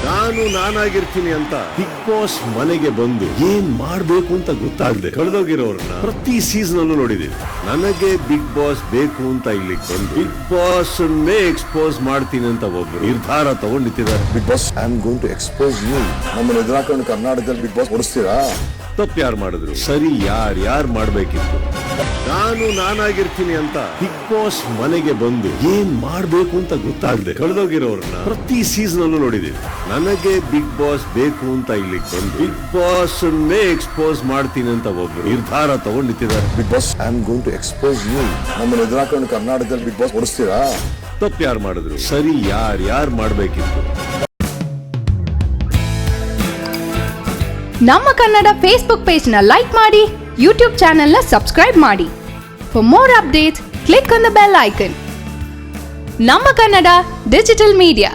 ನಾನು ನಾನಾಗಿರ್ತೀನಿ ಅಂತ big boss ಮನೆಗೆ ಬಂದು ಏನ್ ಮಾಡ್ಬೇಕು ಅಂತ ಗೊತ್ತಾಗದೆ ಕಳೆದೋಗಿರೋರ್ನ ಪ್ರತಿ ಸೀಸನ್ ಅಲ್ಲೂ ನೋಡಿದೀವಿ. ನನಗೆ ಬಿಗ್ ಬಾಸ್ ಬೇಕು ಅಂತ ಇಲ್ಲಿಗೆ ಬಂದು ಬಿಗ್ ಬಾಸ್ ಎಕ್ಸ್ಪೋಸ್ ಮಾಡ್ತೀನಿ ಅಂತ ಒಬ್ರು ನಿರ್ಧಾರ ತಗೊಂಡ್ ನಿಂತಿದ್ದಾರೆ. Big boss I am going to expose you. ನಮ್ಮನ್ನ ಎದುರಾಕೊಂಡು ಕರ್ನಾಟಕದಲ್ಲಿ ಬಿಗ್ ಬಾಸ್ ಓಡಿಸ್ತೀರಾ? ತಪ್ಪು ಯಾರು ಮಾಡಿದ್ರು, ಸರಿ ಯಾರು ಮಾಡ್ಬೇಕಿತ್ತು? ನಾನು ನಾನಾಗಿರ್ತೀನಿ ಅಂತ ಬಿಗ್ ಬಾಸ್ ಮನೆಗೆ ಬಂದು ಏನ್ ಮಾಡ್ಬೇಕು ಅಂತ ಗೊತ್ತಾಗದೆ ಕಳೆದೋಗಿರೋರ್ನ ಪ್ರತಿ ಸೀಸನ್ ಅಲ್ಲೂ ನೋಡಿದೀವಿ. ನನಗೆ ಬಿಗ್ ಬಾಸ್ ಬೇಕು ಅಂತ ಇಲ್ಲಿಗೆ ಬಂದು ಬಿಗ್ ಬಾಸ್ ಎಕ್ಸ್ಪೋಸ್ ಮಾಡ್ತೀನಿ ಅಂತ ಒಬ್ರು ನಿರ್ಧಾರ ತಗೊಂಡ್ ನಿಂತಿದ್ದಾರೆ. Big boss I am going to expose you. ನಮ್ಮನ್ನ ಎದುರಾಕೊಂಡು ಕರ್ನಾಟಕದಲ್ಲಿ ಬಿಗ್ ಬಾಸ್ ಓಡಿಸ್ತೀರಾ? ತಪ್ಪು ಯಾರು ಮಾಡಿದ್ರು, ಸರಿ ಯಾರು ಮಾಡ್ಬೇಕಿತ್ತು? ನಮ್ಮ ಕನ್ನಡ ಫೇಸ್ಬುಕ್ ಪೇಜ್ ನ ಲೈಕ್ ಮಾಡಿ, ಯೂಟ್ಯೂಬ್ ಚಾನೆಲ್ ನ ಸಬ್ಸ್ಕ್ರೈಬ್ ಮಾಡಿ. For more updates click on the bell icon. ನಮ್ಮ ಕನ್ನಡ ಡಿಜಿಟಲ್ ಮೀಡಿಯಾ.